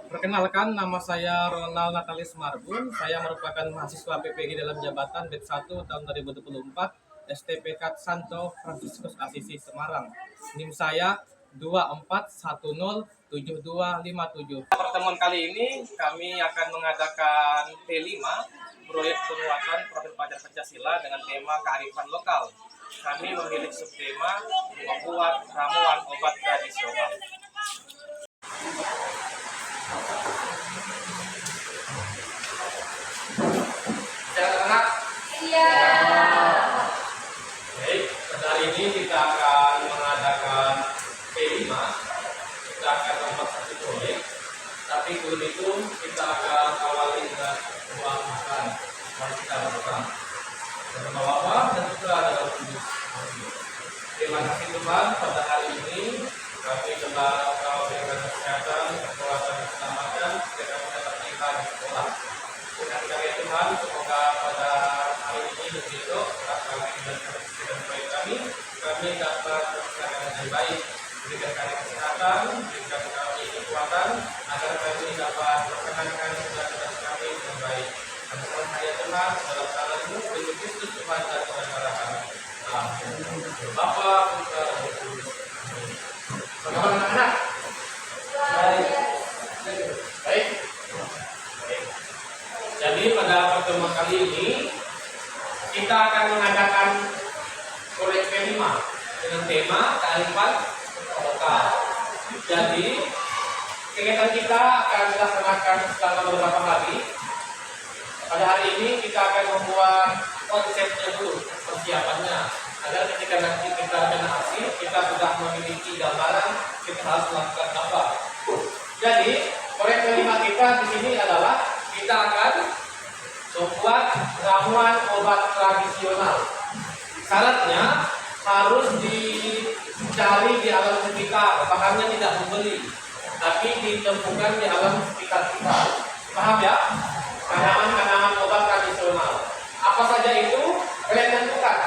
Perkenalkan, nama saya Ronald Natalis Marbun. Saya merupakan mahasiswa PPG dalam jabatan BED 1 tahun 2024 STPK Santo Fransiskus Asisi Semarang. NIM saya 24107257. Pertemuan kali ini kami akan mengadakan P5 proyek penguatan profil pelajar Pancasila dengan tema kearifan lokal. Kami memilih subtema membuat ramuan obat tradisional. Anak-anak? Iya. Baik, pada hari ini kita akan mengadakan P5. Kita akan membuat satu proyek. Tapi sebelum itu kita akan awali dengan doa makan. Mari kita berdoa. Bersama Bapa dan Putra dan Roh Kudus. Terima kasih Tuhan, pada hari ini kami telah Kau berikan kesehatan, kekuatan, keselamatan, sehingga kami dapat tiba di sekolah. Dengan kami Tuhan, semoga pada hari ini dan besok kami dan proyek kami dapat melaksanakan dengan baik. Berikan kami kesehatan, berikan kami kekuatan agar kami dapat melaksanakan tugas kami dengan baik. Dan semoga saya Tuhan dalam salahmu Yesus Kristus Tuhan dan saudara kami. Amin. Bapa, Putra, dan Roh Kudus. Bagaimana anak-anak? Baik. Jadi pada pertemuan kali ini kita akan mengadakan proyek P5 dengan tema kearifan lokal. Jadi kegiatan kita akan dilaksanakan selama beberapa hari. Pada hari ini kita akan membuat konsepnya dulu, persiapannya, agar ketika nanti kita rencana aksi kita sudah memiliki gambaran kita harus melakukan apa. Jadi proyek P5 kita di sini adalah kita akan membuat ramuan obat tradisional. Syaratnya harus dicari di alam sekitar, bahannya tidak membeli, tapi ditemukan di alam sekitar kita. Paham ya? Tanaman-tanaman obat tradisional. Apa saja itu? Kalian tentukan.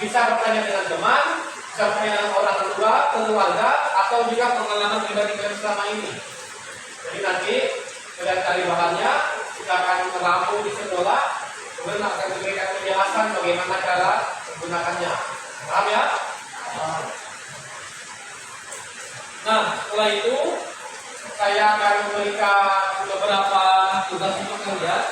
Bisa bertanya dengan teman, bisa bertanya dengan orang tua, keluarga, atau juga pengalaman pribadi kalian selama ini. Jadi nanti kalian cari bahannya, kita akan meramu di sekolah, kemudian akan diberikan penjelasan bagaimana cara menggunakannya. Paham ya? Nah, setelah itu saya akan memberikan beberapa tugas untuk kalian.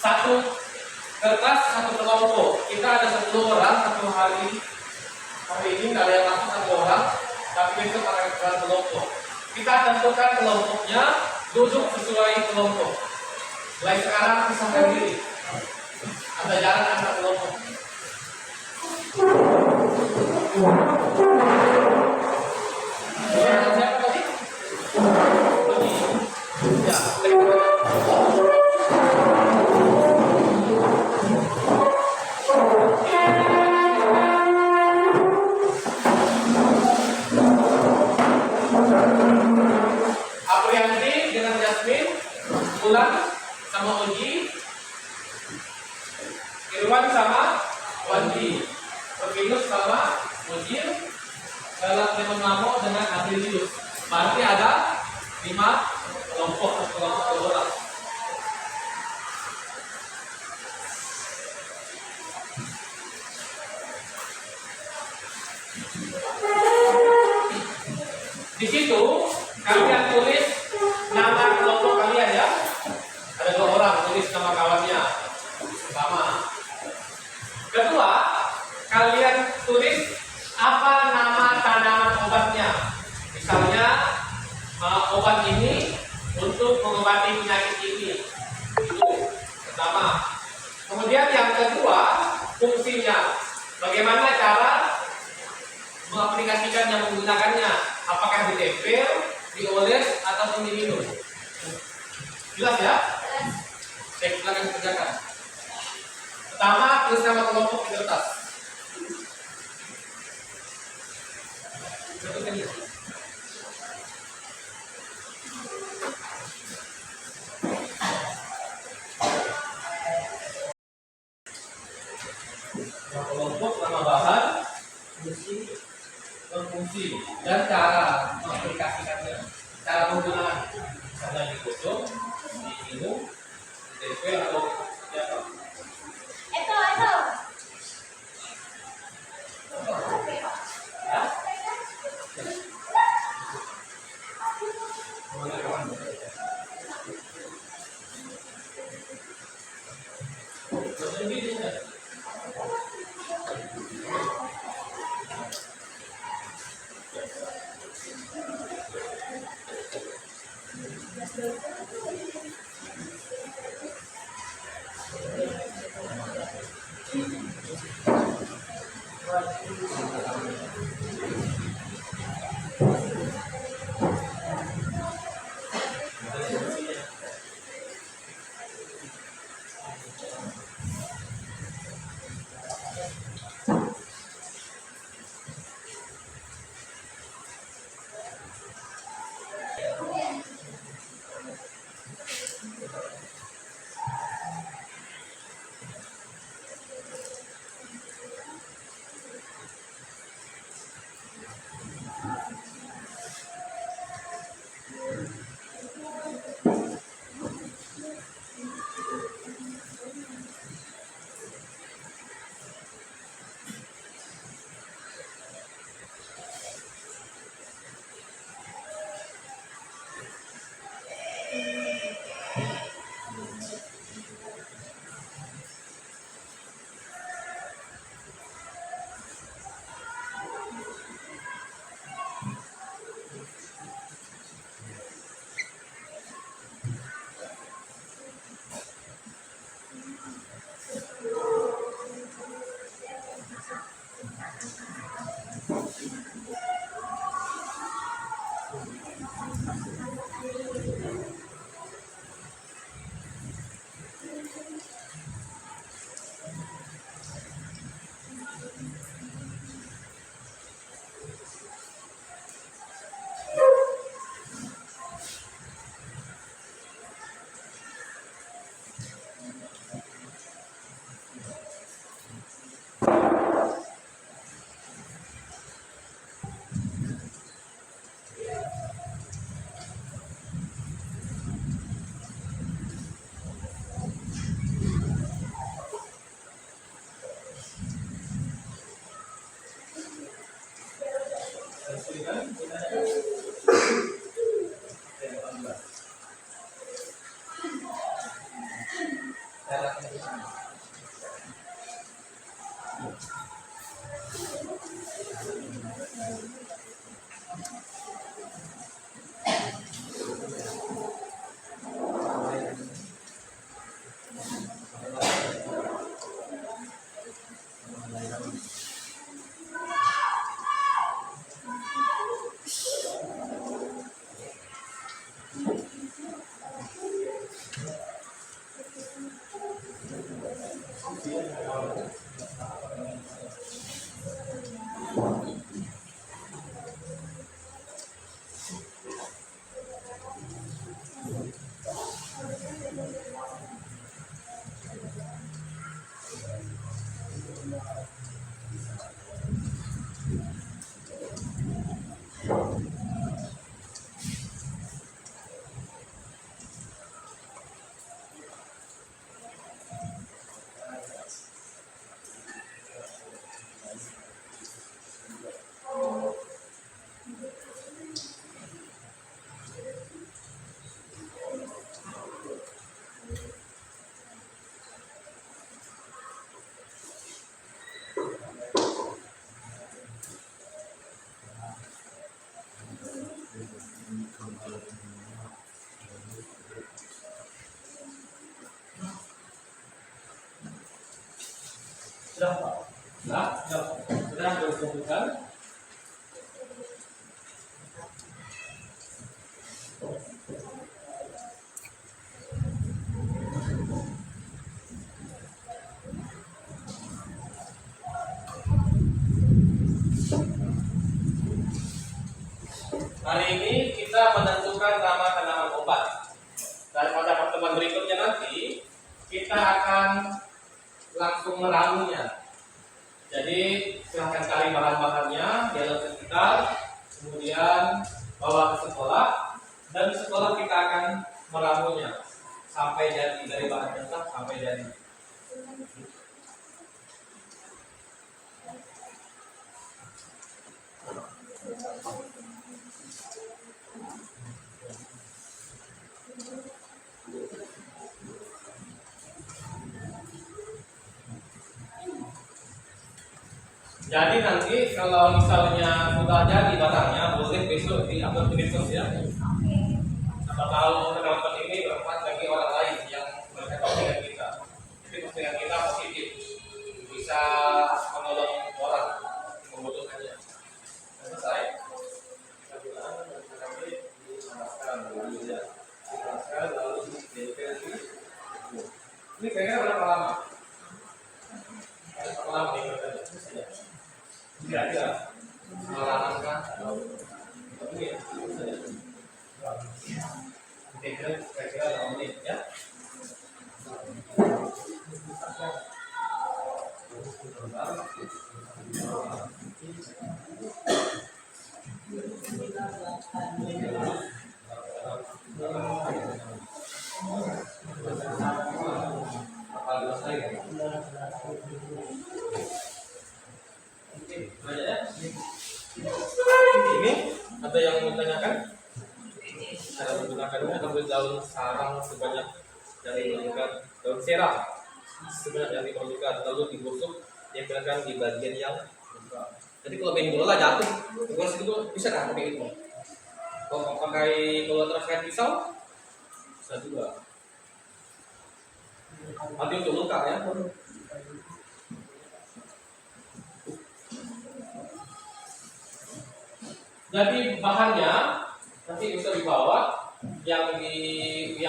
Satu kertas, satu kelompok. Kita ada 10 orang satu hari. Hari ini nggak ada yang masuk 1 orang, tapi besok akan kelompok. Kita tentukan kelompoknya, duduk sesuai kelompok. Mulai sekarang pisahkan diri. Ada jarak antar kelompok. Siapa tadi? Ya. Aprianti dengan Jasmine, Bulan sama Oji, Irwan sama Wandi, Pervinus sama Mujir, Galang Lemon Mamo dengan Adilius. Berarti ada 5 kelompok orang. Di situ kalian tulis nama kelompok kalian ya. Ada 2 orang tulis nama kawannya. Pertama. Kedua, kalian tulis apa nama tanaman obatnya. Misalnya obat ini untuk mengobati penyakit ini. Itu pertama. Kemudian yang kedua, fungsinya. Bagaimana cara mengaplikasikan dan menggunakannya? Apakah ditempel, dioles, atau diminum? Jelas ya? Saya silakan kerjakan. Pertama, tulis nama kelompok di kertas. sini. Dan cara mengaplikasikannya, cara penggunaan, karena digosok, diminum, ditempel atau seperti apa? Itu. Ya? Terus ini dia. Sudah Pak? Sudah ditentukan. Hari ini kita menentukan nama tanaman obat. Dan pada pertemuan berikutnya nanti kita akan langsung meramunya. Jadi silahkan cari bahan-bahannya di alam sekitar. kemudian bawa ke sekolah, dan di sekolah kita akan meramunya sampai jadi, dari bahan mentah sampai jadi. Jadi nanti kalau misalnya sudah jadi batangnya, boleh besok diupload ke medsos ya. Siapa tahu penonton ini bermanfaat bagi orang lain yang mereka postingan kita. Jadi postingan kita positif, bisa menolong orang membutuhkannya. Selesai. Kita bilang nanti dijelaskan dulu ya. Dijelaskan lalu didefinisi. Ini kayaknya berapa lama? Berapa lama ini? Kira-kira malam kan? Ini kira-kira 5 menit ya. Ini ada yang menanyakan cara menggunakannya, ambil daun sarang sebanyak yang diperlukan, daun serang sebanyak yang diperlukan, lalu digosok yang gunakan di bagian yang besar. Jadi kalau main bola jatuh, terus itu bisa kan pakai itu? Kalau pakai bola terkait pisau, bisa juga. Nanti untuk luka ya. Jadi bahannya nanti bisa dibawa, yang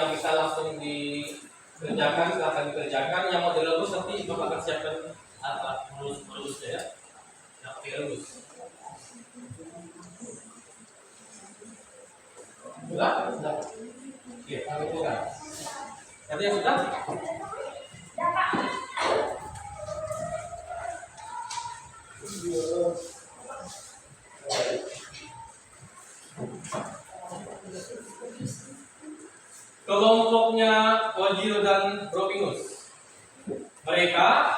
bisa langsung dikerjakan silahkan dikerjakan, yang mau direbus nanti bapak akan siapkan alat merebus ya, yang pakai rebus. Sudah? Iya, kami buka. Nanti yang sudah? Kelompoknya Ojil dan Robinus, mereka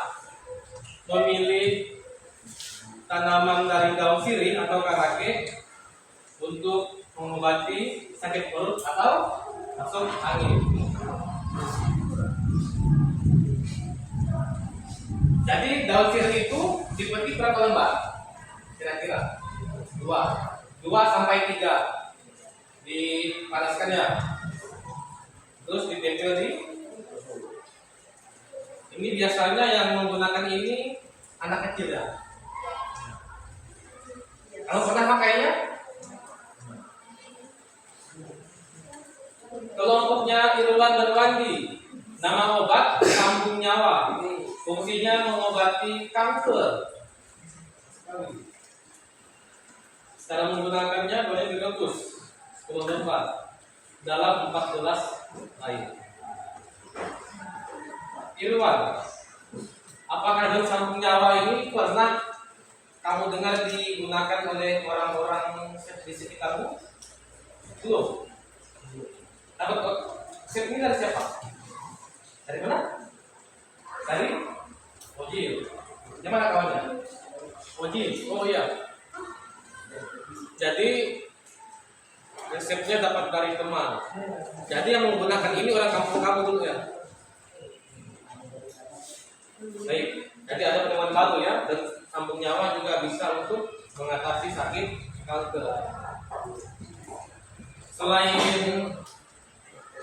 memilih tanaman dari daun sirih atau karake untuk mengobati sakit perut atau masuk angin. Jadi daun sirih itu dipetik berapa lembar? Kira-kira 2 sampai 3 dipanaskannya. Terus ditempel di. Ini biasanya yang menggunakan ini anak kecil ya. Kalau pernah pakainya? Kelompoknya Irwan dan Wandi. Nama obat sambung nyawa. Fungsinya mengobati kanker. Cara menggunakannya boleh direbus 10 lembar dalam 4 gelas air. Irwan, apakah daun sambung nyawa ini pernah kamu dengar digunakan oleh orang-orang di sekitarmu? Belum. Dapat resep ini dari siapa? Dari mana? Dari Ojil. Di mana kawannya? Ojil. Oh iya. Jadi resepnya dapat dari teman. Jadi yang menggunakan ini orang kampung kamu dulu ya. Baik. Jadi ada penemuan baru ya, dan sambung nyawa juga bisa untuk mengatasi sakit kanker. Selain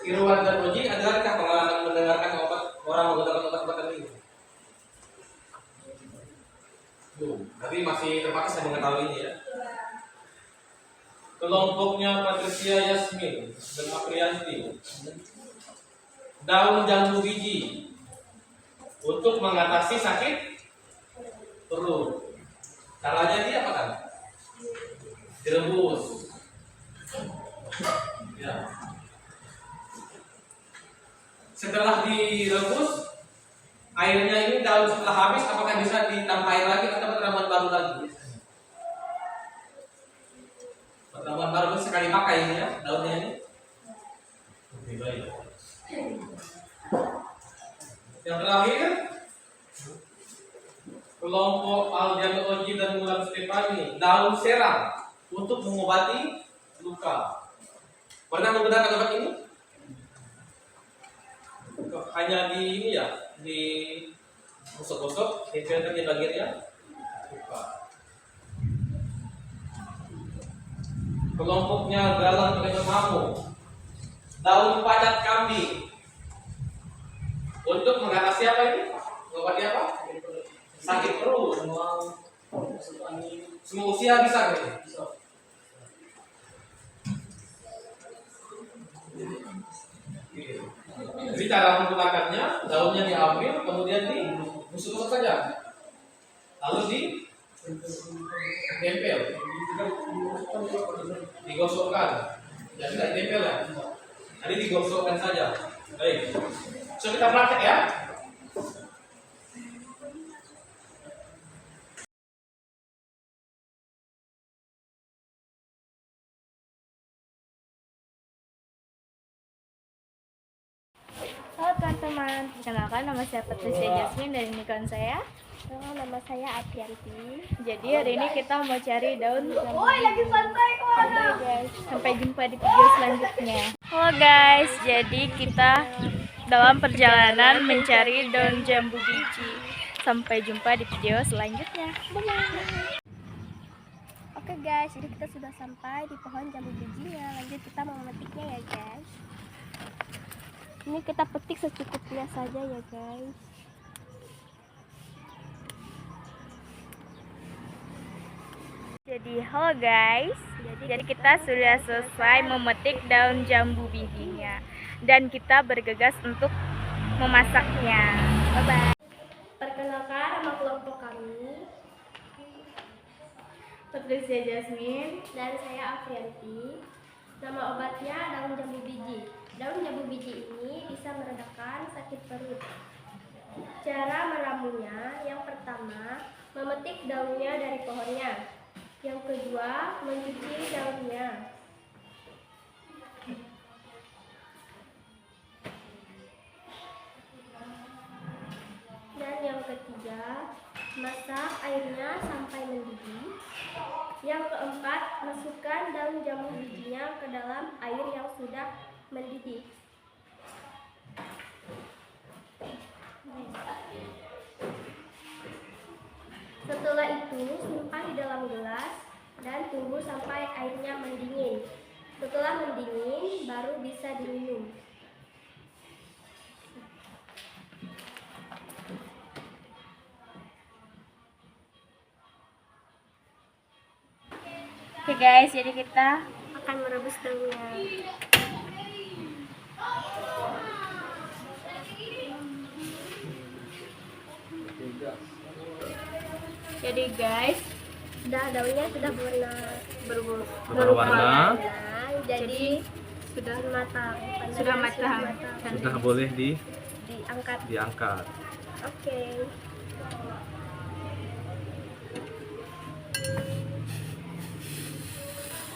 Irwan dan Oji, adakah pengalaman mendengarkan orang menggunakan obat-obatan ini? Tapi masih terbatas yang mengetahuinya ya. Kelompoknya Patricia Yasmin dan Aprianti, daun jambu biji untuk mengatasi sakit perut. Caranya dia apa kan? Direbus. Ya. Setelah direbus, airnya ini daun setelah habis, apakah bisa ditambah air lagi atau ramuan baru lagi? Ramuan baru sekali pakai ini ya, daunnya ini. Oke, baik. Yang terakhir, kelompok Aldiano Oji dan Mulan Stefani, daun serang untuk mengobati luka. Pernah menggunakan obat ini? Hanya di ini ya, di gosok-gosok, tempelkan di bagiannya. Luka. Kelompoknya galang penemamu, daun padat kambing untuk mengatasi apa ini? Mengobati apa? Sakit perut. Semua usia bisa kan? Jadi cara menggunakannya, daunnya diambil, kemudian digosok saja, lalu ditempel, digosokkan. Jadi tidak ditempel ya, jadi digosokkan saja. Baik, so kita praktek ya. Halo teman-teman, perkenalkan nama saya Patricia Jasmine dan ini kawan saya. Halo, nama saya Aprianti. Jadi hari ini kita mau cari daun jambu. Lagi santai kok. Oke guys, sampai jumpa di video selanjutnya. Halo guys, jadi kita dalam perjalanan mencari daun jambu biji. Sampai jumpa di video selanjutnya. Bye-bye. Oke guys, jadi kita sudah sampai di pohon jambu bijinya. Lanjut kita mau memetiknya ya guys. Ini kita petik secukupnya saja ya guys. Jadi halo guys, jadi kita sudah selesai memetik daun jambu bijinya dan kita bergegas untuk memasaknya. Bye bye. Perkenalkan nama kelompok kami Patricia Jasmine. dan saya Aprianti. Nama obatnya daun jambu biji. Daun jambu biji ini bisa meredakan sakit perut. Cara meramunya, yang pertama memetik daunnya dari pohonnya. Yang kedua, mencuci daunnya. Dan yang ketiga, masak airnya sampai mendidih. Yang keempat, masukkan daun jambu bijinya ke dalam air yang sudah mendidih. Setelah itu, simpan di dalam gelas dan tunggu sampai airnya mendingin. Setelah mendingin, baru bisa diminum. Oke guys, jadi kita Akan merebus daunnya. jadi guys Daunnya sudah berwarna, jadi sudah matang. sudah matang. sudah boleh Diangkat. diangkat. Oke.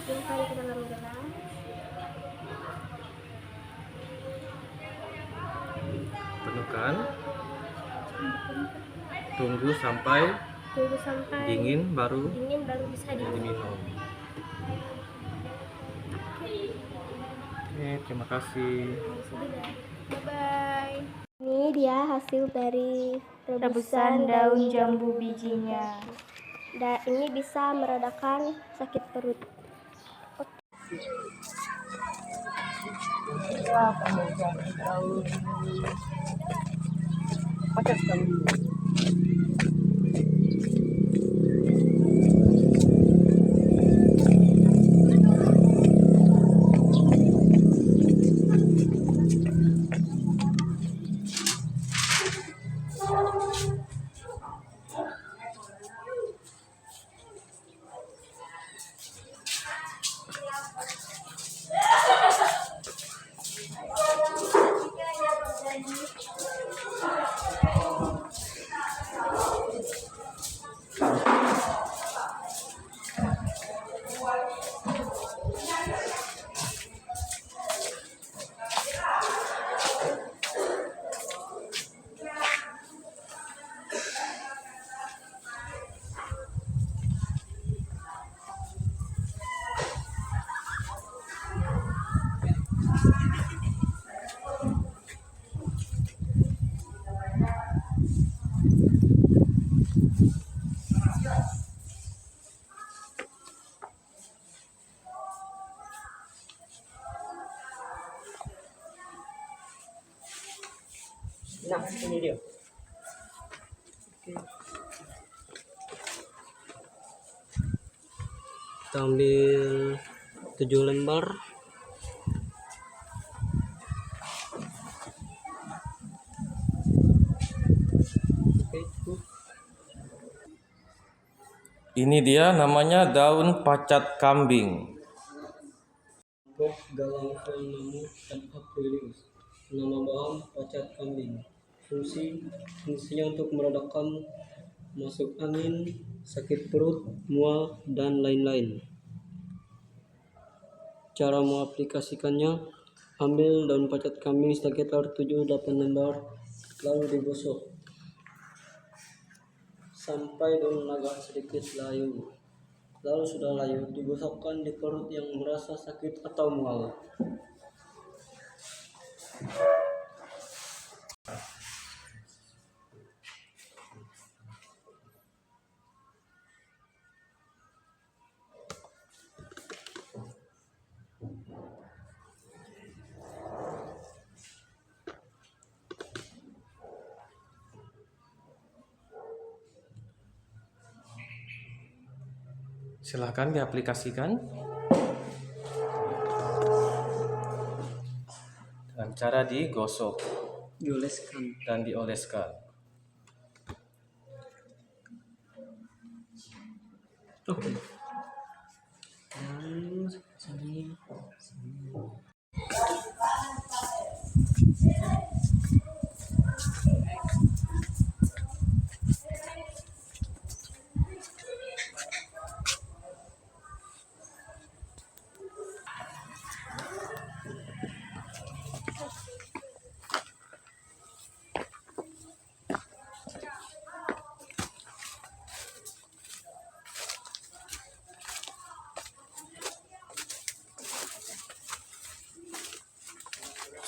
Simpan ke dalam gelas. Penuhkan, tunggu sampai dingin baru bisa diminum. diminum. Oke, terima kasih. Bye bye. Ini dia hasil dari Rebusan daun jambu bijinya. Ini bisa meredakan sakit perut. Nah, ini dia. Kita ambil 7 lembar. Ini dia namanya daun pacat kambing. Untuk galang namu dan Aprilius. Nama bahan pacat kambing. Fungsinya untuk meredakan masuk angin, sakit perut, mual, dan lain-lain. Cara mengaplikasikannya: ambil daun pacat kambing sekitar 7-8 lembar, lalu digosok sampai daun agak sedikit layu. Lalu sudah layu, digosokkan di perut yang merasa sakit atau mual. Silahkan diaplikasikan dengan cara digosok Dioleskan. dan dioleskan. Oke. Lalu sini.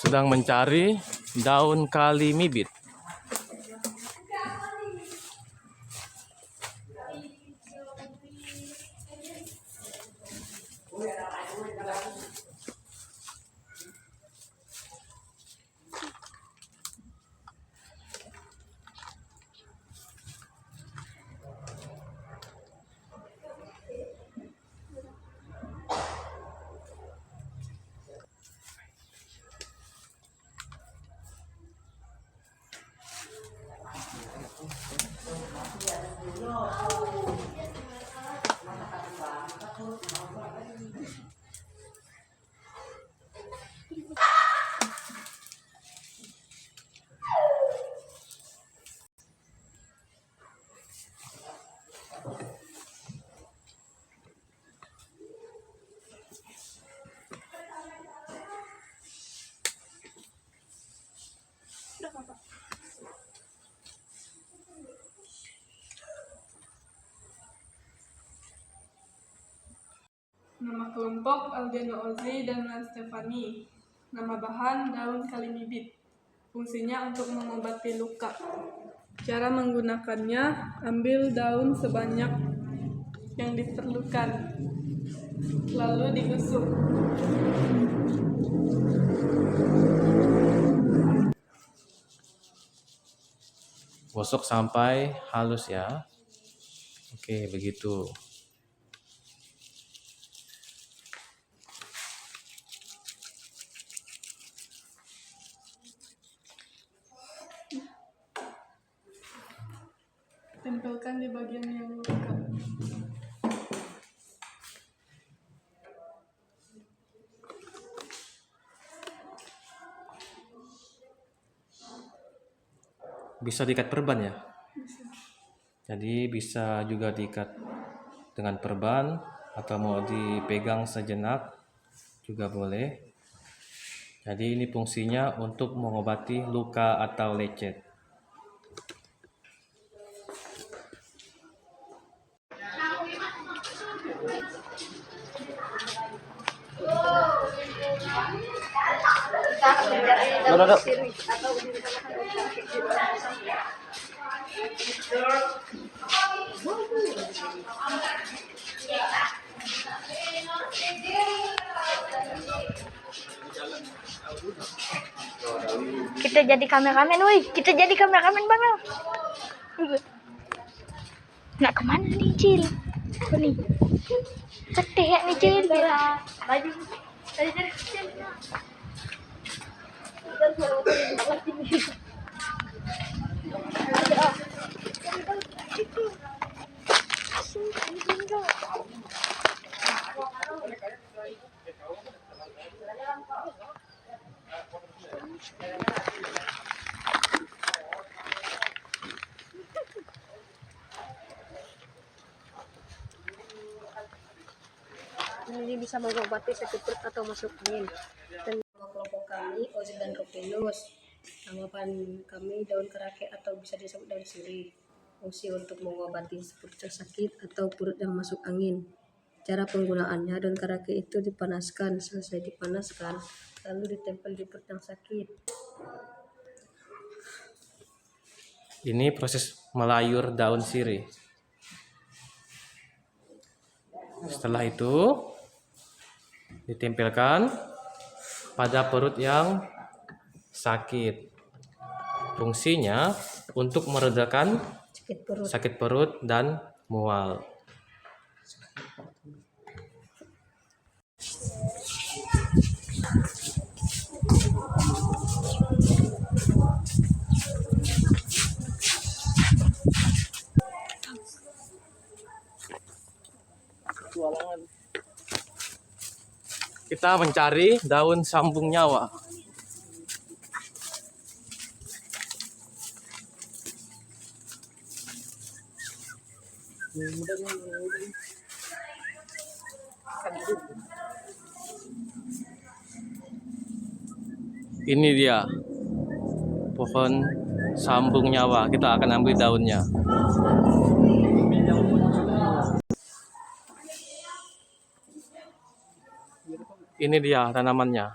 Sedang mencari daun kalimibit. Nama kelompok Aldeno Ozzy dan Lan Stefani. Nama bahan daun kalimibit. Fungsinya untuk mengobati luka. Cara menggunakannya: ambil daun sebanyak yang diperlukan, lalu digosok. Gosok sampai halus ya. Oke, begitu. Tempelkan di bagian yang luka. Bisa diikat perban ya? Jadi bisa juga diikat dengan perban atau mau dipegang sejenak juga boleh. Jadi ini fungsinya untuk mengobati luka atau lecet. Kita jadi kameramen, woi. Kita jadi kameramen bang. Nak kemana nih Cil? Apa nih? Cek ya nih Cil. Maju. Tadi Cil. Ini bisa mengobati sakit perut atau masuk angin. Dan kelompok kami Ozi dan Rupinus. Tanggapan kami daun kerake atau bisa disebut daun sirih. Fungsi untuk mengobati perut yang sakit atau perut yang masuk angin. Cara penggunaannya, daun kerake itu dipanaskan, selesai dipanaskan lalu ditempel di perut yang sakit. Ini proses melayur daun sirih. Setelah itu ditempelkan pada perut yang sakit. Fungsinya untuk meredakan sakit perut dan mual. Kita mencari daun sambung nyawa. Ini dia pohon sambung nyawa. Kita akan ambil daunnya. Ini dia tanamannya.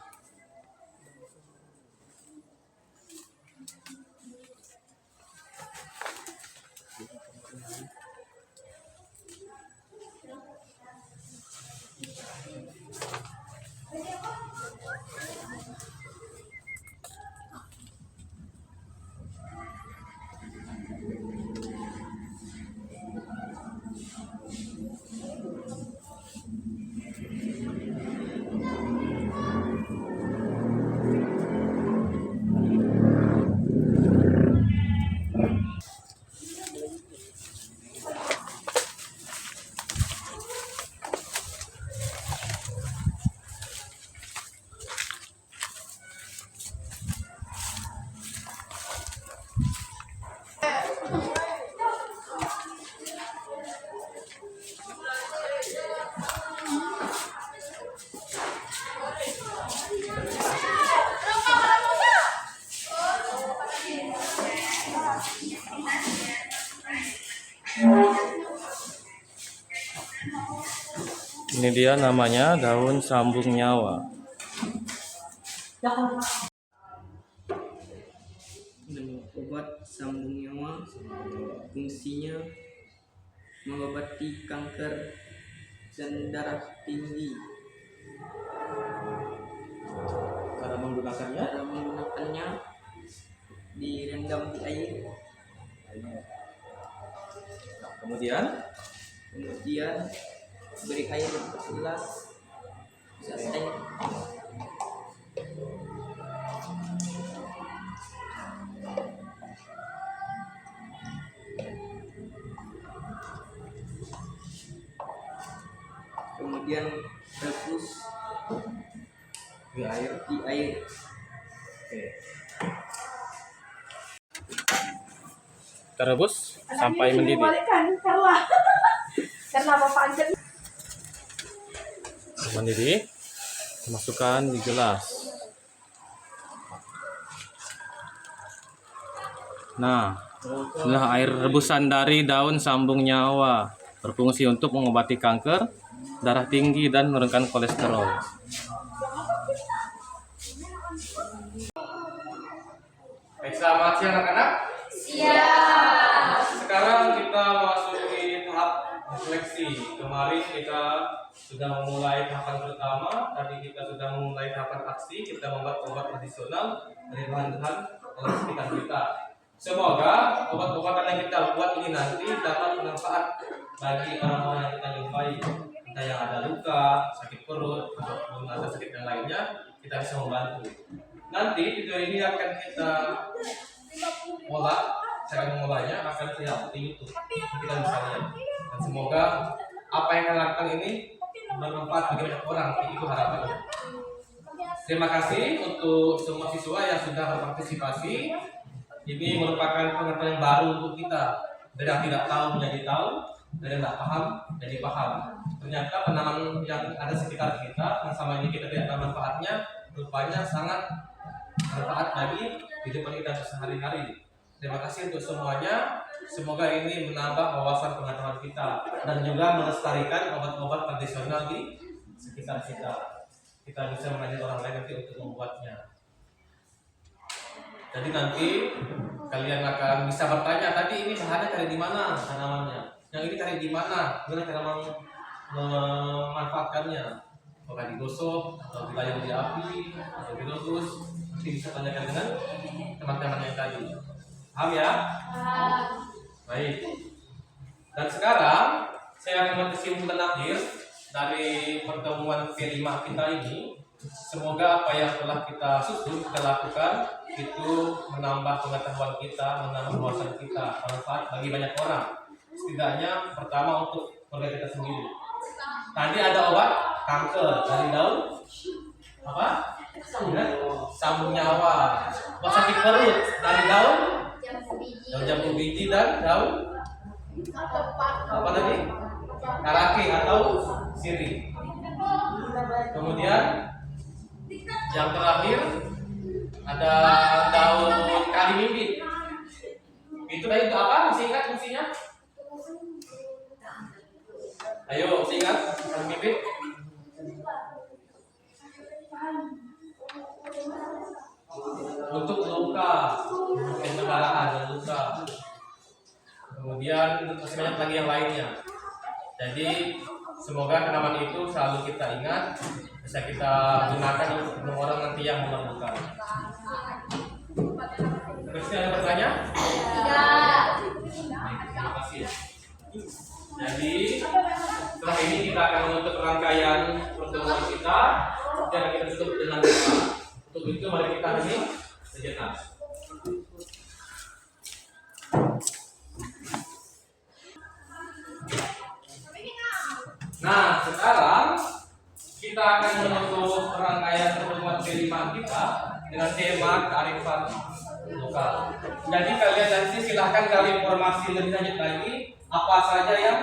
Ini dia namanya daun sambung nyawa. Obat sambung nyawa fungsinya mengobati kanker dan darah tinggi. Cara menggunakannya? Cara menggunakannya direndam di air. Nah, kemudian beri air bergelas selesai. Kemudian rebus di air. Oke. Kita rebus sampai mendidih. Mendidih, masukkan di gelas. Nah, inilah air rebusan dari daun sambung nyawa. Berfungsi untuk mengobati kanker, darah tinggi, dan menurunkan kolesterol. Baik, selamat siang anak-anak. Siap. Sekarang kita memasuki tahap refleksi. kemarin kita sudah memulai tahapan pertama. Tadi kita sudah memulai tahapan aksi. Kita membuat obat tradisional dari bahan-bahan alam sekitar kita. Semoga obat-obatan yang kita buat ini nanti dapat bermanfaat bagi orang-orang yang kita jumpai. Entah yang ada luka, sakit perut, ataupun ada sakit yang lainnya, kita bisa membantu. Nanti video ini akan kita olah, cara mengolahnya akan saya upload di YouTube. Kita bisa lihat. Dan semoga apa yang kita lakukan ini bermanfaat bagi banyak orang. Itu harapannya. Terima kasih untuk semua siswa yang sudah berpartisipasi. Ini merupakan pengetahuan yang baru untuk kita. Dari yang tidak tahu menjadi tahu, dari yang tidak paham jadi paham. Ternyata tanaman yang ada sekitar kita, yang sama ini kita tidak tahu manfaatnya, rupanya sangat bermanfaat bagi kehidupan kita sehari-hari. Terima kasih untuk semuanya. Semoga ini menambah wawasan pengetahuan kita dan juga melestarikan obat-obat tradisional di sekitar kita. Kita bisa mengajak orang lain nanti untuk membuatnya. Jadi nanti kalian akan bisa bertanya, tadi ini bahannya cari di mana tanamannya, yang ini cari di mana, gimana cara memanfaatkannya, apakah digosok atau dilayang di api atau direbus. Nanti bisa tanyakan dengan teman-teman yang tadi. Paham ya? Baik. Dan sekarang saya akan kesimpulan akhir dari pertemuan ke-5 kita ini. Semoga apa yang telah kita susun, kita lakukan itu menambah pengetahuan kita, menambah wawasan kita, bermanfaat bagi banyak orang. Setidaknya pertama untuk keluarga kita sendiri. Tadi ada obat kanker dari daun apa? Sambung nyawa. Obat sakit perut dari daun jambu biji dan daun apa tadi? Karake atau sirih. Kemudian yang terakhir ada daun kalimibit. Itu tadi itu apa? Masih ingat fungsinya? Ayo, masih ingat kalimibit? Untuk luka, pendarahan dan luka. Kemudian masih banyak lagi yang lainnya. Jadi semoga tanaman itu selalu kita ingat, bisa kita gunakan untuk orang nanti yang memerlukan. Terus ada bertanya? Tidak. Terima kasih. Jadi setelah ini kita akan menutup rangkaian pertemuan kita dan kita tutup dengan doa. Untuk itu mari kita hening sejenak. Nah, sekarang kita akan menutup rangkaian pertemuan ke-5 kita dengan tema kearifan lokal. Jadi kalian nanti silahkan cari informasi lebih lanjut lagi apa saja yang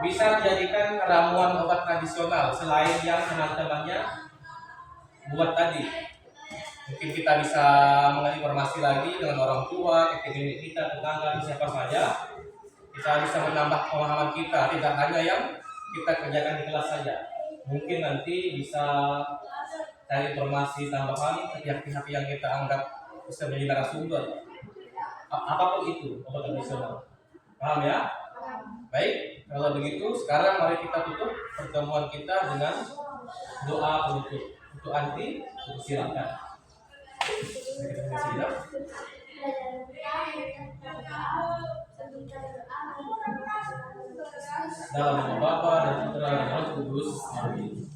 bisa dijadikan ramuan obat tradisional selain yang teman-temannya buat tadi. Mungkin kita bisa mengenai informasi lagi dengan orang tua, kakek kita, tetangga, siapa saja. Kita bisa menambah pemahaman kita, tidak hanya yang kita kerjakan di kelas saja. Mungkin nanti bisa cari informasi tambahan ke pihak-pihak yang kita anggap bisa menjadi narasumber. Apapun itu, obat tradisional. Paham ya? Baik, kalau begitu sekarang mari kita tutup pertemuan kita dengan doa penutup. Untuk Anti, silakan. Dalam nama Bapa dan Putra dan Roh Kudus. Amin.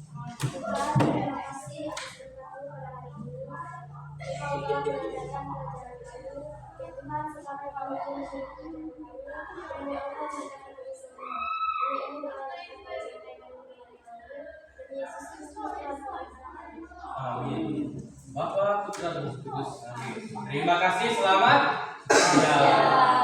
Amin. Bapa, Putra dan Roh Kudus. Amin. Terima kasih, selamat. Ya.